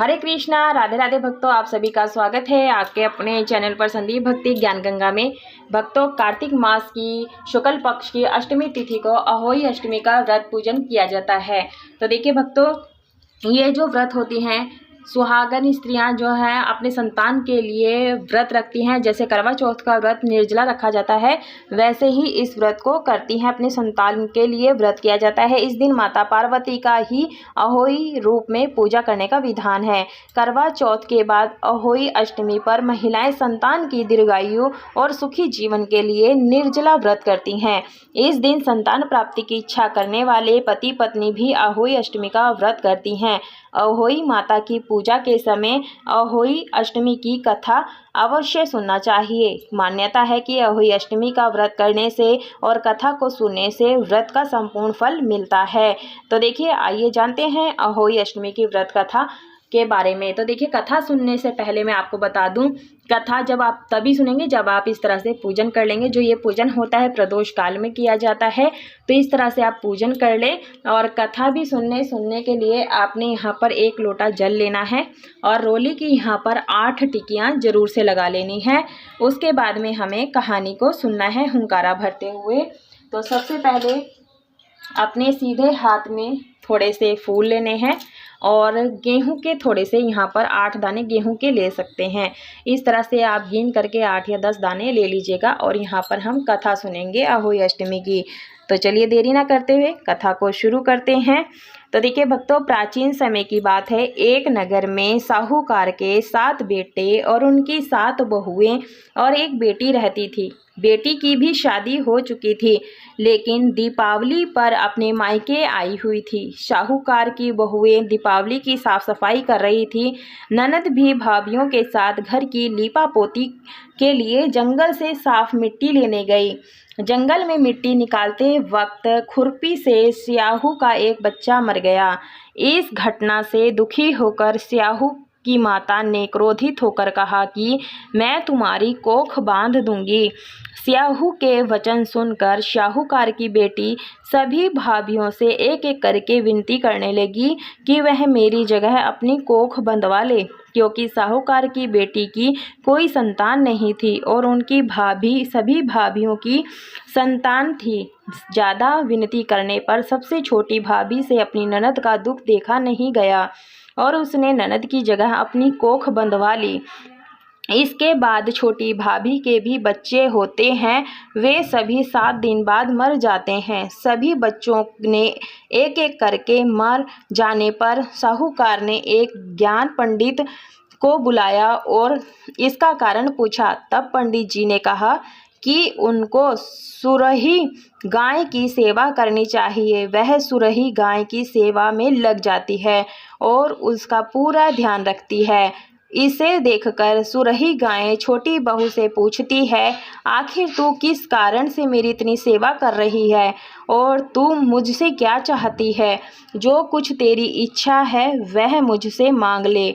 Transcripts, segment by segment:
हरे कृष्णा, राधे राधे भक्तों, आप सभी का स्वागत है आपके अपने चैनल पर संदीप भक्ति ज्ञान गंगा में। भक्तों, कार्तिक मास की शुक्ल पक्ष की अष्टमी तिथि को अहोई अष्टमी का व्रत पूजन किया जाता है। तो देखिए भक्तों, ये जो व्रत होती हैं सुहागन स्त्रियां जो हैं अपने संतान के लिए व्रत रखती हैं। जैसे करवा चौथ का व्रत निर्जला रखा जाता है, वैसे ही इस व्रत को करती हैं, अपने संतान के लिए व्रत किया जाता है। इस दिन माता पार्वती का ही अहोई रूप में पूजा करने का विधान है। करवा चौथ के बाद अहोई अष्टमी पर महिलाएं संतान की दीर्घायु और सुखी जीवन के लिए निर्जला व्रत करती हैं। इस दिन संतान प्राप्ति की इच्छा करने वाले पति पत्नी भी अहोई अष्टमी का व्रत करती हैं। अहोई माता की पूजा के समय अहोई अष्टमी की कथा अवश्य सुनना चाहिए। मान्यता है कि अहोई अष्टमी का व्रत करने से और कथा को सुनने से व्रत का संपूर्ण फल मिलता है। तो देखिए, आइए जानते हैं अहोई अष्टमी की व्रत कथा के बारे में। तो देखिए, कथा सुनने से पहले मैं आपको बता दूं, कथा जब आप तभी सुनेंगे जब आप इस तरह से पूजन कर लेंगे। जो ये पूजन होता है प्रदोष काल में किया जाता है, तो इस तरह से आप पूजन कर लें। और कथा भी सुनने के लिए आपने यहाँ पर 1 लोटा जल लेना है और रोली की यहाँ पर 8 टिकियाँ जरूर से लगा लेनी है। उसके बाद में हमें कहानी को सुनना है हुंकारा भरते हुए। तो सबसे पहले अपने सीधे हाथ में थोड़े से फूल लेने हैं और गेहूं के थोड़े से यहाँ पर 8 दाने गेहूं के ले सकते हैं। इस तरह से आप गिन करके 8 या 10 दाने ले लीजिएगा और यहाँ पर हम कथा सुनेंगे अहोई अष्टमी की। तो चलिए देरी ना करते हुए कथा को शुरू करते हैं। तो देखिए भक्तों, प्राचीन समय की बात है। एक नगर में साहूकार के 7 बेटे और उनकी 7 बहुएं और एक बेटी रहती थी। बेटी की भी शादी हो चुकी थी, लेकिन दीपावली पर अपने मायके आई हुई थी। साहूकार की बहुएं दीपावली की साफ सफाई कर रही थी। ननद भी भाभियों के साथ घर की लीपा पोती के लिए जंगल से साफ मिट्टी लेने गई। जंगल में मिट्टी निकालते वक्त खुरपी से स्याहू का एक बच्चा मर गया। इस घटना से दुखी होकर स्याहू की माता ने क्रोधित होकर कहा कि मैं तुम्हारी कोख बांध दूंगी। स्याहू के वचन सुनकर शाहूकार की बेटी सभी भाभियों से एक एक करके विनती करने लगी कि वह मेरी जगह अपनी कोख बंधवा ले, क्योंकि साहूकार की बेटी की कोई संतान नहीं थी और उनकी भाभी सभी भाभियों की संतान थी। ज़्यादा विनती करने पर सबसे छोटी भाभी से अपनी ननद का दुख देखा नहीं गया और उसने ननद की जगह अपनी कोख बंधवा ली। इसके बाद छोटी भाभी के भी बच्चे होते हैं, वे सभी 7 दिन बाद मर जाते हैं। सभी बच्चों ने एक एक करके मर जाने पर साहूकार ने एक ज्ञान पंडित को बुलाया और इसका कारण पूछा। तब पंडित जी ने कहा कि उनको सुरही गाय की सेवा करनी चाहिए। वह सुरही गाय की सेवा में लग जाती है और उसका पूरा ध्यान रखती है। इसे देखकर सुरही गाय छोटी बहू से पूछती है, आखिर तू किस कारण से मेरी इतनी सेवा कर रही है और तू मुझसे क्या चाहती है? जो कुछ तेरी इच्छा है वह मुझसे मांग ले।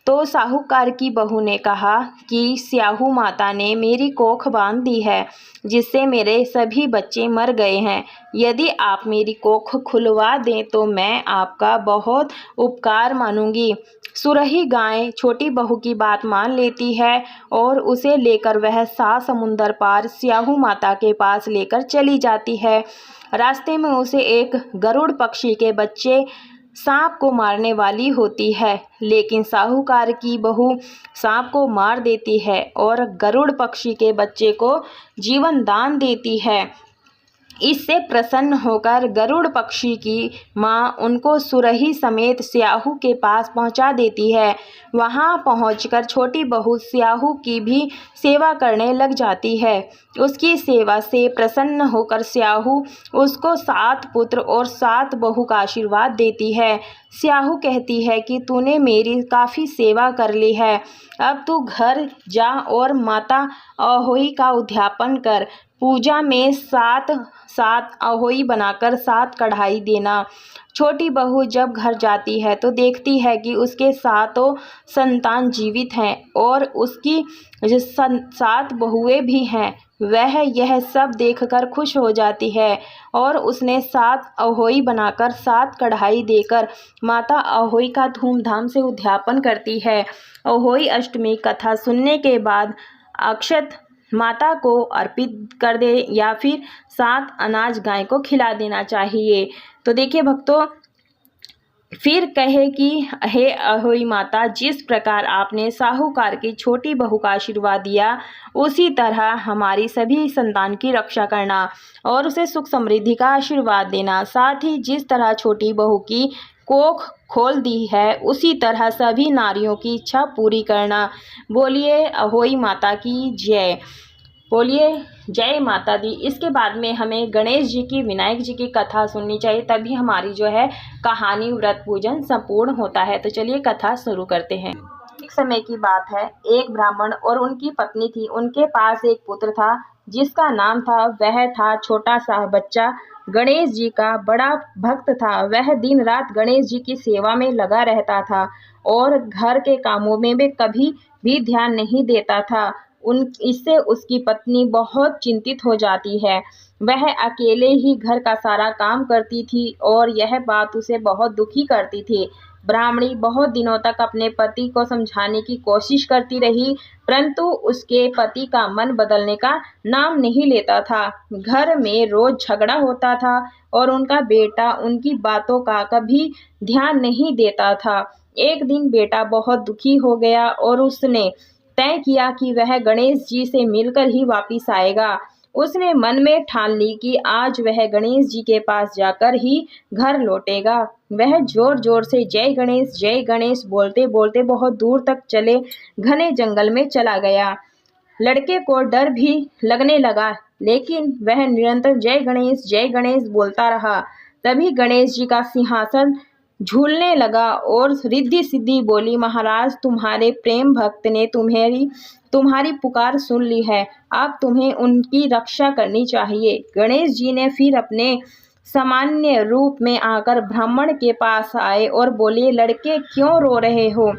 तो साहूकार की बहू ने कहा कि स्याहू माता ने मेरी कोख बांध दी है, जिससे मेरे सभी बच्चे मर गए हैं। यदि आप मेरी कोख खुलवा दें तो मैं आपका बहुत उपकार मानूंगी। सुरही गाय छोटी बहू की बात मान लेती है और उसे लेकर वह 7 समुंदर पार स्याहू माता के पास लेकर चली जाती है। रास्ते में उसे एक गरुड़ पक्षी के बच्चे सांप को मारने वाली होती है, लेकिन साहूकार की बहू सांप को मार देती है और गरुड़ पक्षी के बच्चे को जीवन दान देती है। इससे प्रसन्न होकर गरुड़ पक्षी की माँ उनको सुरही समेत स्याहू के पास पहुँचा देती है। वहाँ पहुँचकर छोटी बहू स्याहू की भी सेवा करने लग जाती है। उसकी सेवा से प्रसन्न होकर स्याहू उसको 7 पुत्र और 7 बहू का आशीर्वाद देती है। स्याहू कहती है कि तूने मेरी काफ़ी सेवा कर ली है, अब तू घर जा और माता अहोई का उद्यापन कर। पूजा में 7 अहोई बनाकर 7 कढ़ाई देना। छोटी बहू जब घर जाती है तो देखती है कि उसके सातों संतान जीवित हैं और उसकी जो 7 बहुएं भी हैं। वह यह सब देखकर खुश हो जाती है और उसने 7 अहोई बनाकर 7 कढ़ाई देकर माता अहोई का धूमधाम से उद्यापन करती है। अहोई अष्टमी कथा सुनने के बाद अक्षत माता को अर्पित कर दे या फिर 7 अनाज गाय को खिला देना चाहिए। तो देखिए भक्तों, फिर कहे कि हे अहोई माता, जिस प्रकार आपने साहूकार की छोटी बहू का आशीर्वाद दिया, उसी तरह हमारी सभी संतान की रक्षा करना और उसे सुख समृद्धि का आशीर्वाद देना। साथ ही जिस तरह छोटी बहू की कोख खोल दी है, उसी तरह सभी नारियों की इच्छा पूरी करना। बोलिए अहोई माता की जय। बोलिए जय माता दी। इसके बाद में हमें गणेश जी की, विनायक जी की कथा सुननी चाहिए, तभी हमारी जो है कहानी व्रत पूजन संपूर्ण होता है। तो चलिए कथा शुरू करते हैं। एक समय की बात है, एक ब्राह्मण और उनकी पत्नी थी। उनके पास एक पुत्र था जिसका नाम था, वह था छोटा सा बच्चा। गणेश जी का बड़ा भक्त था। वह दिन रात गणेश जी की सेवा में लगा रहता था और घर के कामों में भी कभी भी ध्यान नहीं देता था। इससे उसकी पत्नी बहुत चिंतित हो जाती है। वह अकेले ही घर का सारा काम करती थी और यह बात उसे बहुत दुखी करती थी। ब्राह्मणी बहुत दिनों तक अपने पति को समझाने की कोशिश करती रही, परंतु उसके पति का मन बदलने का नाम नहीं लेता था। घर में रोज झगड़ा होता था और उनका बेटा उनकी बातों का कभी ध्यान नहीं देता था। एक दिन बेटा बहुत दुखी हो गया और उसने तय किया कि वह गणेश जी से मिलकर ही वापिस आएगा। उसने मन में ठान ली कि आज वह गणेश जी के पास जाकर ही घर लौटेगा। वह जोर जोर से जय गणेश बोलते बोलते बहुत दूर तक चले घने जंगल में चला गया। लड़के को डर भी लगने लगा, लेकिन वह निरंतर जय गणेश बोलता रहा। तभी गणेश जी का सिंहासन झूलने लगा और रिद्धि सिद्धि बोली, महाराज, तुम्हारे प्रेम भक्त ने तुम्हारी पुकार सुन ली है। अब तुम्हें उनकी रक्षा करनी चाहिए। गणेश जी ने फिर अपने सामान्य रूप में आकर ब्राह्मण के पास आए और बोले, लड़के क्यों रो रहे हो?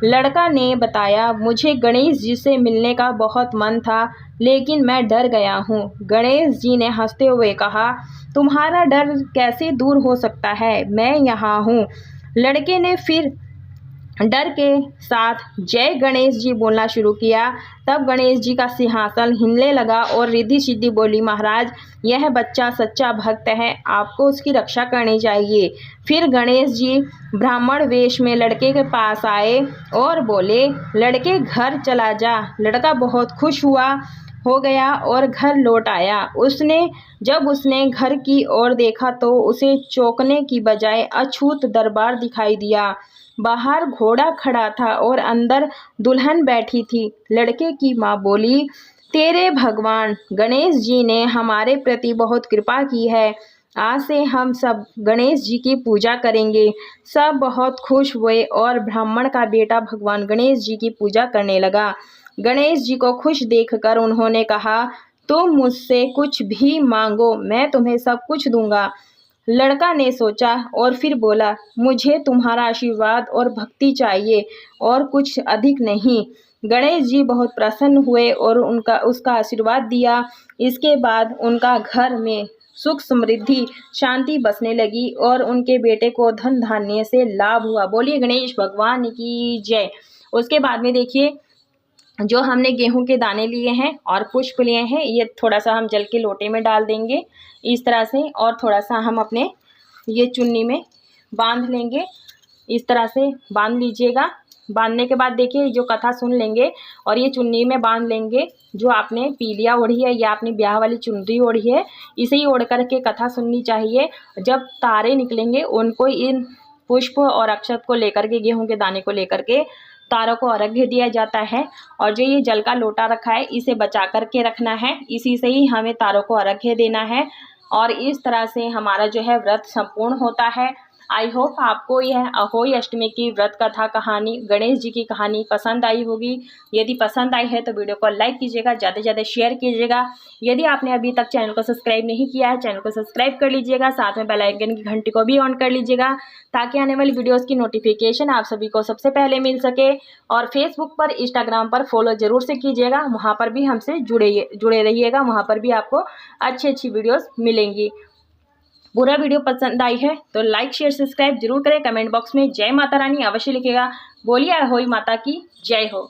लड़का ने बताया, मुझे गणेश जी से मिलने का बहुत मन था, लेकिन मैं डर गया हूँ। गणेश जी ने हंसते हुए कहा, तुम्हारा डर कैसे दूर हो सकता है? मैं यहाँ हूँ। लड़के ने फिर डर के साथ जय गणेश जी बोलना शुरू किया। तब गणेश जी का सिंहासन हिलने लगा और रिद्धि सिद्धि बोली, महाराज, यह बच्चा सच्चा भक्त है, आपको उसकी रक्षा करनी चाहिए। फिर गणेश जी ब्राह्मण वेश में लड़के के पास आए और बोले, लड़के घर चला जा। लड़का बहुत खुश हो गया और घर लौट आया। जब उसने घर की ओर देखा तो उसे चौंकने की बजाय अछूत दरबार दिखाई दिया। बाहर घोड़ा खड़ा था और अंदर दुल्हन बैठी थी। लड़के की माँ बोली, तेरे भगवान गणेश जी ने हमारे प्रति बहुत कृपा की है। आज से हम सब गणेश जी की पूजा करेंगे। सब बहुत खुश हुए और ब्राह्मण का बेटा भगवान गणेश जी की पूजा करने लगा। गणेश जी को खुश देखकर उन्होंने कहा, तुम मुझसे कुछ भी मांगो, मैं तुम्हें सब कुछ दूंगा। लड़का ने सोचा और फिर बोला, मुझे तुम्हारा आशीर्वाद और भक्ति चाहिए और कुछ अधिक नहीं। गणेश जी बहुत प्रसन्न हुए और उसका आशीर्वाद दिया। इसके बाद उनका घर में सुख समृद्धि शांति बसने लगी और उनके बेटे को धन धान्य से लाभ हुआ। बोलिए गणेश भगवान की जय। उसके बाद में देखिए, जो हमने गेहूं के दाने लिए हैं और पुष्प लिए हैं, ये थोड़ा सा हम जल के लोटे में डाल देंगे इस तरह से, और थोड़ा सा हम अपने ये चुन्नी में बांध लेंगे। इस तरह से बांध लीजिएगा। बांधने के बाद देखिए, जो कथा सुन लेंगे और ये चुन्नी में बांध लेंगे। जो आपने पीलिया ओढ़ी है या अपनी ब्याह वाली चुनरी ओढ़ी है, इसे ही ओढ़ करके कथा सुननी चाहिए। जब तारे निकलेंगे उनको इन पुष्प और अक्षत को लेकर के, गेहूं के दाने को लेकर के तारों को अर्घ्य दिया जाता है। और जो ये जल का लोटा रखा है, इसे बचा करके रखना है। इसी से ही हमें तारों को अर्घ्य देना है और इस तरह से हमारा जो है व्रत संपूर्ण होता है। आई होप आपको यह अहोई अष्टमी की व्रत कथा कहानी, गणेश जी की कहानी पसंद आई होगी। यदि पसंद आई है तो वीडियो को लाइक कीजिएगा, ज़्यादा से ज़्यादा शेयर कीजिएगा। यदि आपने अभी तक चैनल को सब्सक्राइब नहीं किया है, चैनल को सब्सक्राइब कर लीजिएगा, साथ में बेल आइकन की घंटी को भी ऑन कर लीजिएगा ताकि आने वाली वीडियोज़ की नोटिफिकेशन आप सभी को सबसे पहले मिल सके। और फेसबुक पर, इंस्टाग्राम पर फॉलो ज़रूर से कीजिएगा, वहाँ पर भी हमसे जुड़े रहिएगा, वहाँ पर भी आपको अच्छी वीडियोज़ मिलेंगी। पूरा वीडियो पसंद आई है तो लाइक शेयर सब्सक्राइब जरूर करें। कमेंट बॉक्स में जय माता रानी अवश्य लिखेगा। बोलिए अहोई माता की जय हो।